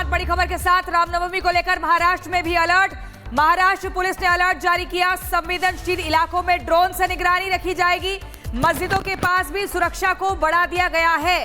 बहुत बड़ी खबर के साथ रामनवमी को लेकर महाराष्ट्र में भी अलर्ट। महाराष्ट्र पुलिस ने अलर्ट जारी किया। संवेदनशील इलाकों में ड्रोन से निगरानी रखी जाएगी। मस्जिदों के पास भी सुरक्षा को बढ़ा दिया गया है।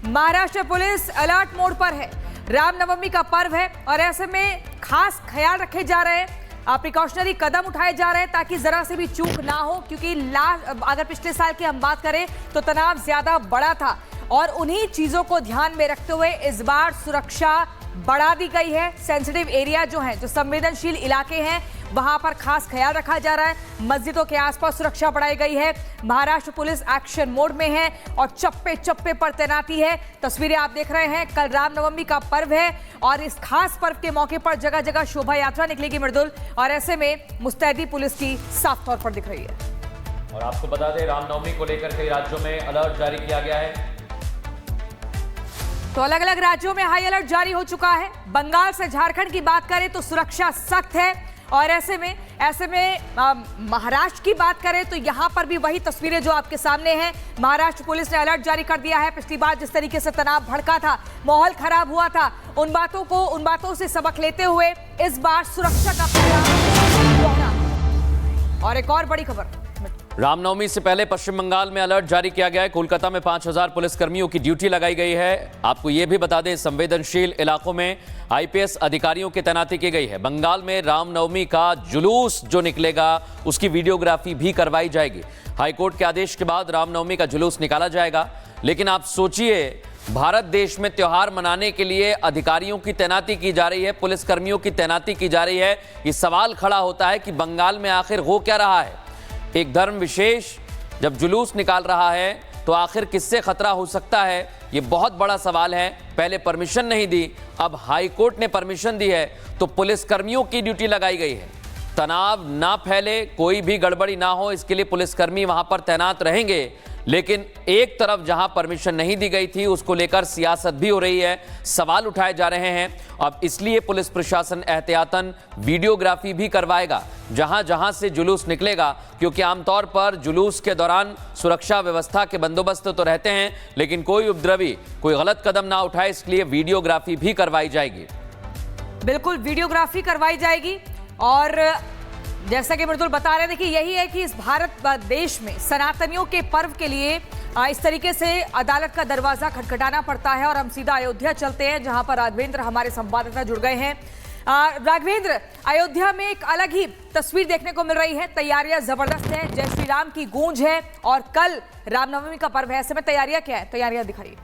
महाराष्ट्र पुलिस अलर्ट मोड पर है। रामनवमी का पर्व है और ऐसे में खास ख्याल रखे जा रहे हैं, प्रिकॉशनरी कदम उठाए जा रहे हैं ताकि जरा से भी चूक ना हो, क्योंकि अगर पिछले साल की हम बात करें तो तनाव ज्यादा बड़ा था और उन्हीं चीजों को ध्यान में रखते हुए इस बार सुरक्षा बढ़ा दी गई है। सेंसिटिव एरिया जो है, जो संवेदनशील इलाके हैं, वहां पर खास ख्याल रखा जा रहा है। मस्जिदों के आसपास सुरक्षा बढ़ाई गई है। महाराष्ट्र पुलिस एक्शन मोड में है और चप्पे चप्पे पर तैनाती है। तस्वीरें आप देख रहे हैं। कल रामनवमी का पर्व है और इस खास पर्व के मौके पर जगह जगह शोभा यात्रा निकलेगी मृदुल, और ऐसे में मुस्तैदी पुलिस की साफ तौर पर दिख रही है। और आपको बता दें, रामनवमी को लेकर कई राज्यों में अलर्ट जारी किया गया है। तो अलग अलग राज्यों में हाई अलर्ट जारी हो चुका है। बंगाल से झारखंड की बात करें तो सुरक्षा सख्त है और ऐसे में महाराष्ट्र की बात करें तो यहां पर भी वही तस्वीरें जो आपके सामने हैं। महाराष्ट्र पुलिस ने अलर्ट जारी कर दिया है। पिछली बार जिस तरीके से तनाव भड़का था, माहौल खराब हुआ था, उन बातों से सबक लेते हुए इस बार सुरक्षा का दोहरा। और एक और बड़ी खबर, रामनवमी से पहले पश्चिम बंगाल में अलर्ट जारी किया गया है। कोलकाता में 5000 पुलिसकर्मियों की ड्यूटी लगाई गई है। आपको यह भी बता दें, संवेदनशील इलाकों में आईपीएस अधिकारियों की तैनाती की गई है। बंगाल में रामनवमी का जुलूस जो निकलेगा उसकी वीडियोग्राफी भी करवाई जाएगी। हाईकोर्ट के आदेश के बाद रामनवमी का जुलूस निकाला जाएगा। लेकिन आप सोचिए, भारत देश में त्योहार मनाने के लिए अधिकारियों की तैनाती की जा रही है, पुलिसकर्मियों की तैनाती की जा रही है। ये सवाल खड़ा होता है कि बंगाल में आखिर हो क्या रहा है। एक धर्म विशेष जब जुलूस निकाल रहा है तो आखिर किससे खतरा हो सकता है, ये बहुत बड़ा सवाल है। पहले परमिशन नहीं दी, अब हाई कोर्ट ने परमिशन दी है तो पुलिसकर्मियों की ड्यूटी लगाई गई है। तनाव ना फैले, कोई भी गड़बड़ी ना हो, इसके लिए पुलिसकर्मी वहां पर तैनात रहेंगे। लेकिन एक तरफ जहां परमिशन नहीं दी गई थी उसको लेकर सियासत भी हो रही है, सवाल उठाए जा रहे हैं। अब इसलिए पुलिस प्रशासन एहतियातन वीडियोग्राफी भी करवाएगा जहां जहां से जुलूस निकलेगा, क्योंकि आमतौर पर जुलूस के दौरान सुरक्षा व्यवस्था के बंदोबस्त तो रहते हैं, लेकिन कोई उपद्रवी कोई गलत कदम ना उठाए, इसलिए वीडियोग्राफी भी करवाई जाएगी। बिल्कुल वीडियोग्राफी करवाई जाएगी। और जैसा कि मृदुल बता रहे हैं, देखिए यही है कि इस भारत देश में सनातनियों के पर्व के लिए इस तरीके से अदालत का दरवाजा खटखटाना पड़ता है। और हम सीधा अयोध्या चलते हैं जहां पर राघवेंद्र हमारे संवाददाता जुड़ गए हैं। राघवेंद्र, अयोध्या में एक अलग ही तस्वीर देखने को मिल रही है। तैयारियां जबरदस्त हैं, जय श्री राम की गूंज है और कल रामनवमी का पर्व है। ऐसे में तैयारियां क्या है, तैयारियां दिखाइए।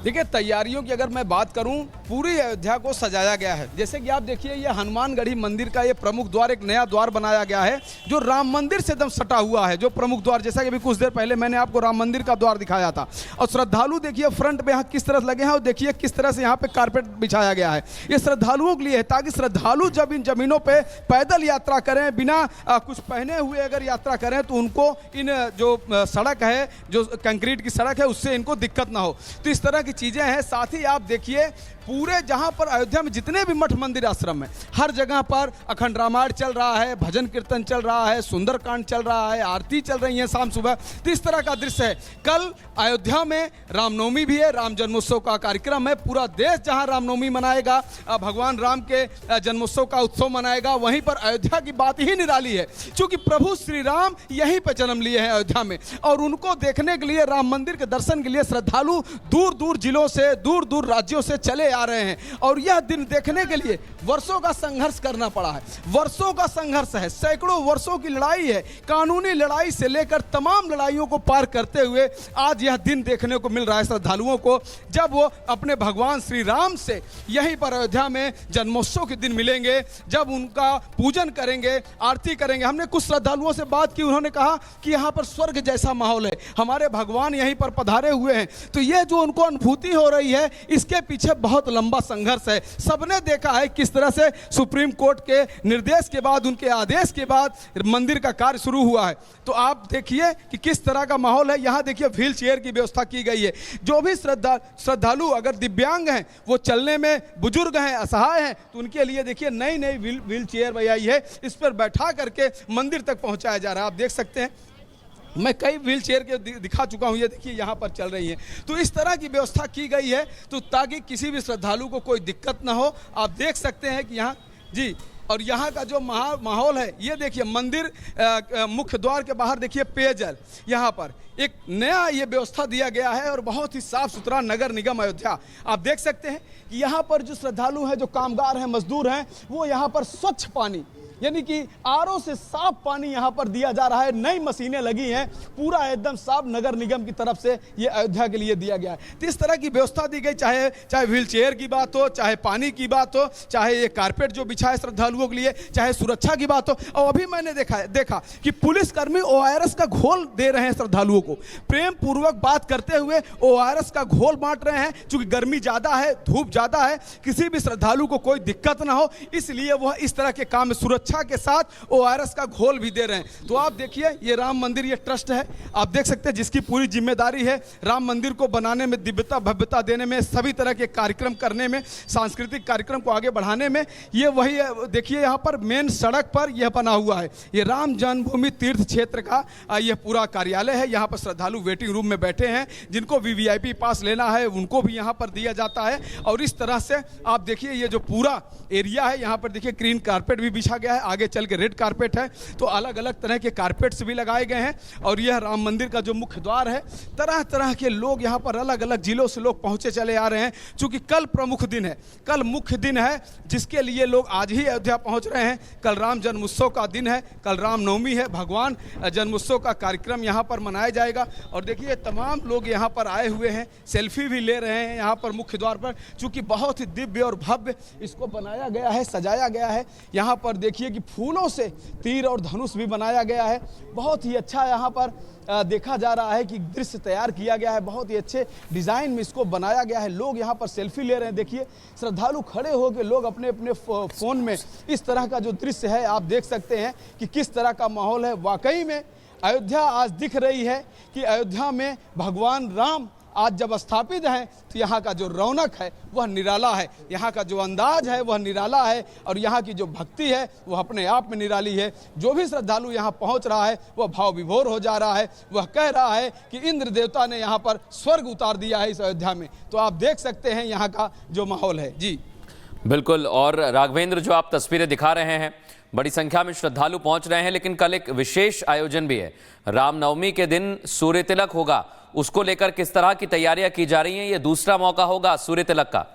देखिए, तैयारियों की अगर मैं बात करूं, पूरी अयोध्या को सजाया गया है। जैसे कि आप देखिए, ये हनुमानगढ़ी मंदिर का ये प्रमुख द्वार, एक नया द्वार बनाया गया है जो राम मंदिर से एकदम सटा हुआ है। जो प्रमुख द्वार, जैसा कि अभी कुछ देर पहले मैंने आपको राम मंदिर का द्वार दिखाया था। और श्रद्धालु देखिए फ्रंट पे यहाँ किस तरह लगे हैं और देखिए किस तरह से यहाँ पे कारपेट बिछाया गया है। ये श्रद्धालुओं के लिए है ताकि श्रद्धालु जब इन जमीनों पर पैदल यात्रा करें, बिना कुछ पहने हुए अगर यात्रा करें तो उनको इन जो सड़क है, जो कंक्रीट की सड़क है, उससे इनको दिक्कत ना हो। तो इस तरह चीजें हैं। साथ ही आप देखिए, पूरे जहां पर अयोध्या में जितने भी मठ मंदिर आश्रम है, हर जगह पर अखंड रामायण चल रहा है, भजन कीर्तन चल रहा है, सुंदरकांड चल रहा है, आरती चल रही है शाम सुबह। तो इस तरह का दृश्य है। कल अयोध्या में रामनवमी भी है, राम जन्मोत्सव का कार्यक्रम है। पूरा देश जहां रामनवमी मनाएगा, भगवान राम के जन्मोत्सव का उत्सव मनाएगा, वहीं पर अयोध्या की बात ही निराली है, क्योंकि प्रभु श्री राम यहीं पर जन्म लिए हैं अयोध्या में। और उनको देखने के लिए, राम मंदिर के दर्शन के लिए श्रद्धालु दूर दूर जिलों से, दूर दूर राज्यों से चले आ रहे हैं। और यह दिन देखने के लिए वर्षों का संघर्ष करना पड़ा है। वर्षों का संघर्ष है, सैकड़ों वर्षों की लड़ाई है। कानूनी लड़ाई से लेकर तमाम लड़ाइयों को पार करते हुए आज यह दिन देखने को मिल रहा है श्रद्धालुओं को, जब वो अपने भगवान श्री राम से यहीं पर अयोध्या में जन्मोत्सव के दिन मिलेंगे, जब उनका पूजन करेंगे, आरती करेंगे। हमने कुछ श्रद्धालुओं से बात की, उन्होंने कहा कि यहाँ पर स्वर्ग जैसा माहौल है, हमारे भगवान यहीं पर पधारे हुए हैं। तो यह जो उनको अनुभूति हो रही है, इसके पीछे बहुत लंबा संघर्ष है। सबने देखा है किस तरह से सुप्रीम कोर्ट के निर्देश के बाद, उनके आदेश के बाद मंदिर का कार्य शुरू हुआ है। तो आप देखिए कि किस तरह का माहौल है। यहाँ देखिए व्हील चेयर की व्यवस्था की गई है। जो भी श्रद्धालु अगर दिव्यांग हैं, वो चलने में बुजुर्ग हैं, असहाय हैं, तो उनके लिए देखिए नई नई व्हील चेयर बनाई है। इस पर बैठा करके मंदिर तक पहुंचाया जा रहा है। आप देख सकते हैं मैं कई व्हील चेयर के दिखा चुका हूँ, ये देखिए यहाँ पर चल रही हैं। तो इस तरह की व्यवस्था की गई है तो ताकि किसी भी श्रद्धालु को कोई दिक्कत ना हो। आप देख सकते हैं कि यहाँ जी, और यहाँ का जो माहौल है ये देखिए, मंदिर मुख्य द्वार के बाहर देखिए पेयजल, यहाँ पर एक नया ये व्यवस्था दिया गया है और बहुत ही साफ सुथरा नगर निगम अयोध्या। आप देख सकते हैं कि यहाँ पर जो श्रद्धालु हैं, जो कामगार हैं, मजदूर हैं, वो यहाँ पर स्वच्छ पानी यानी कि आरओ से साफ पानी यहाँ पर दिया जा रहा है। नई मशीनें लगी हैं, पूरा एकदम साफ नगर निगम की तरफ से ये अयोध्या के लिए दिया गया है। तो इस तरह की व्यवस्था दी गई, चाहे व्हील चेयर की बात हो, चाहे पानी की बात हो, चाहे ये कारपेट जो बिछा है श्रद्धालुओं के लिए, चाहे सुरक्षा की बात हो। और अभी मैंने देखा कि पुलिसकर्मी ORS का घोल दे रहे हैं श्रद्धालुओं को, प्रेम पूर्वक बात करते हुए ORS का घोल बांट रहे हैं। चूंकि गर्मी ज़्यादा है, धूप ज़्यादा है, किसी भी श्रद्धालु को कोई दिक्कत ना हो, इसलिए वह इस तरह के काम में सुरक्षा के साथ ORS का घोल भी दे रहे हैं। तो आप देखिए, ये राम मंदिर, ये ट्रस्ट है, आप देख सकते हैं, जिसकी पूरी जिम्मेदारी है राम मंदिर को बनाने में, दिव्यता भव्यता देने में, सभी तरह के कार्यक्रम करने में, सांस्कृतिक कार्यक्रम को आगे बढ़ाने में। ये वही देखिए, यहाँ पर मेन सड़क पर यह बना हुआ है, ये राम जन्मभूमि तीर्थ क्षेत्र का यह पूरा कार्यालय है। यहाँ पर श्रद्धालु वेटिंग रूम में बैठे हैं, जिनको VVIP पास लेना है उनको भी यहाँ पर दिया जाता है। और इस तरह से आप देखिए, ये जो पूरा एरिया है, यहाँ पर देखिए ग्रीन कारपेट भी बिछा गया है, आगे चल के रेड कारपेट है। तो अलग अलग तरह के कारपेट्स भी लगाए गए हैं। और यह राम मंदिर का जो मुख्य द्वार है, तरह तरह के लोग यहाँ पर, अलग अलग जिलों से लोग पहुँचे चले आ रहे हैं। चूँकि कल प्रमुख दिन है, कल मुख्य दिन है, जिसके लिए लोग आज ही अयोध्या पहुँच रहे हैं। कल राम जन्मोत्सव का दिन है, कल रामनवमी है, भगवान जन्मोत्सव का कार्यक्रम यहाँ पर मनाया जाएगा। और देखिए, तमाम लोग यहाँ पर आए हुए हैं, सेल्फी भी ले रहे हैं यहाँ पर मुख्य द्वार पर। चूँकि बहुत ही दिव्य और भव्य इसको बनाया गया है, सजाया गया है। यहाँ पर देखिए कि फूलों से तीर और धनुष भी बनाया गया है। बहुत ही अच्छा यहाँ पर देखा जा रहा है कि दृश्य तैयार किया गया है, बहुत ही अच्छे डिज़ाइन में इसको बनाया गया है। लोग यहाँ पर सेल्फी ले रहे हैं। देखिए, श्रद्धालु खड़े होकर लोग अपने अपने फ़ोन में इस तरह का जो दृश्य है, आप देख सकते हैं कि किस तरह का माहौल है। वाकई में अयोध्या आज दिख रही है कि अयोध्या में भगवान राम आज जब स्थापित हैं, तो यहाँ का जो रौनक है वह निराला है, यहाँ का जो अंदाज है वह निराला है, और यहाँ की जो भक्ति है वह अपने आप में निराली है। जो भी श्रद्धालु यहाँ पहुँच रहा है वह भाव विभोर हो जा रहा है। वह कह रहा है कि इंद्र देवता ने यहाँ पर स्वर्ग उतार दिया है इस अयोध्या में। तो आप देख सकते हैं यहाँ का जो माहौल है। जी बिल्कुल। और राघवेंद्र, जो आप तस्वीरें दिखा रहे हैं, बड़ी संख्या में श्रद्धालु पहुंच रहे हैं, लेकिन कल एक विशेष आयोजन भी है। रामनवमी के दिन सूर्य तिलक होगा, उसको लेकर किस तरह की तैयारियां की जा रही हैं? ये दूसरा मौका होगा सूर्य तिलक का।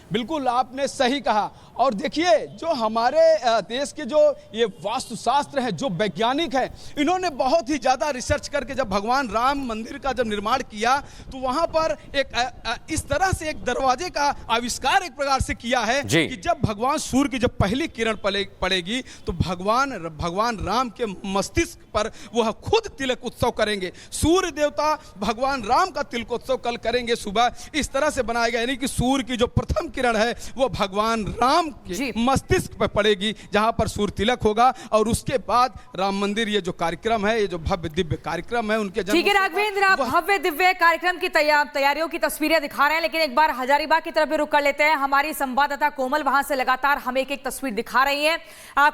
बिल्कुल आपने सही कहा। और देखिए, जो हमारे देश के जो ये वास्तुशास्त्र हैं, जो वैज्ञानिक हैं, इन्होंने बहुत ही ज़्यादा रिसर्च करके जब भगवान राम मंदिर का जब निर्माण किया, तो वहाँ पर एक इस तरह से एक दरवाजे का आविष्कार एक प्रकार से किया है कि जब भगवान सूर्य की जब पहली किरण पड़ेगी, तो भगवान राम के मस्तिष्क पर वह खुद तिलक उत्सव करेंगे। सूर्य देवता भगवान राम का तिलकोत्सव कल करेंगे सुबह। इस तरह से बनाया गया, यानी कि सूर्य की जो प्रथम किरण है वो भगवान राम के मस्तिष्क पर पड़ेगी, जहां पर सूर्य तिलक होगा। और उसके बाद राम मंदिर, ये जो कार्यक्रम है, ये जो भव्य दिव्य कार्यक्रम है उनके। ठीक है राघवेंद्र, आप भव्य दिव्य कार्यक्रम की तैयारियों की तस्वीरें दिखा रहे हैं, लेकिन एक बार हजारीबाग की तरफ भी रुक कर लेते हैं। हमारी संवाददाता कोमल वहां से लगातार हमें एक तस्वीर दिखा रही है।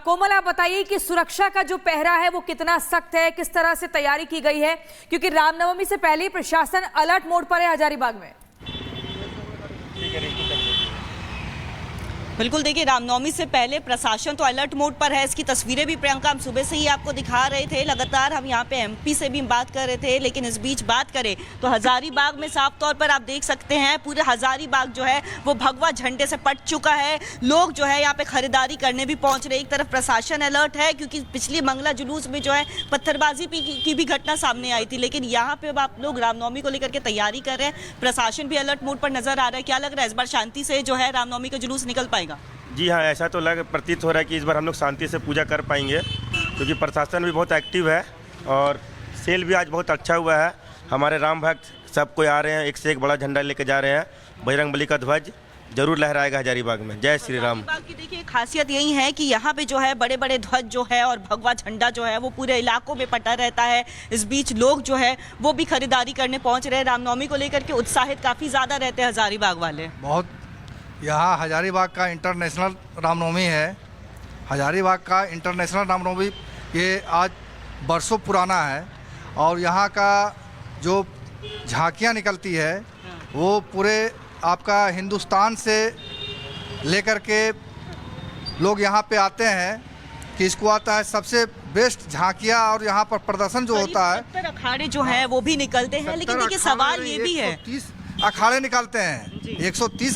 कोमल, आप बताइए कि सुरक्षा का जो पहरा है वो कितना सख्त है, किस तरह से तैयारी की गई है, क्योंकि रामनवमी से पहले प्रशासन अलर्ट मोड पर है हजारीबाग में। बिल्कुल, देखिए, रामनवमी से पहले प्रशासन तो अलर्ट मोड पर है। इसकी तस्वीरें भी प्रियंका हम सुबह से ही आपको दिखा रहे थे। लगातार हम यहाँ पे MP से भी बात कर रहे थे, लेकिन इस बीच बात करें तो हजारीबाग में साफ तौर पर आप देख सकते हैं पूरे हजारीबाग जो है वो भगवा झंडे से पट चुका है। लोग जो है यहाँ पे खरीदारी करने भी पहुँच रहे। एक तरफ प्रशासन अलर्ट है, क्योंकि पिछली मंगला जुलूस में जो है पत्थरबाजी की भी घटना सामने आई थी, लेकिन यहाँ पे अब आप लोग रामनवमी को लेकर के तैयारी कर रहे हैं। प्रशासन भी अलर्ट मोड पर नजर आ रहा है। क्या लग रहा है, इस बार शांति से जो है रामनवमी का जुलूस निकल पाएगा? जी हाँ, ऐसा तो प्रतीत हो रहा है कि इस बार हम लोग शांति से पूजा कर पाएंगे, क्योंकि प्रशासन भी बहुत एक्टिव है और सेल भी आज बहुत अच्छा हुआ है। हमारे राम भक्त सब कोई आ रहे हैं, एक से एक बड़ा झंडा लेके जा रहे हैं। बजरंगबली का ध्वज जरूर लहराएगा हजारीबाग में। जय श्री राम। हजारीबाग की देखिए खासियत यही है कि यहाँ पे जो है बड़े बड़े ध्वज जो है और भगवा झंडा जो है वो पूरे इलाकों में पटा रहता है। इस बीच लोग जो है वो भी खरीदारी करने पहुँच रहे हैं। रामनवमी को लेकर के उत्साहित काफ़ी ज़्यादा रहते हैं हजारीबाग वाले। बहुत, यहाँ हजारीबाग का इंटरनेशनल रामनवमी है। हजारीबाग का इंटरनेशनल रामनवमी ये आज बरसों पुराना है और यहाँ का जो झांकियाँ निकलती है वो पूरे आपका हिंदुस्तान से लेकर के लोग यहाँ पे आते हैं कि इसको आता है सबसे बेस्ट झांकियाँ और यहाँ पर प्रदर्शन जो होता है 70 अखाड़े जो हैं वो भी निकलते हैं, लेकिन देखिए सवाल ये भी है 130 अखाड़े निकलते हैं, 130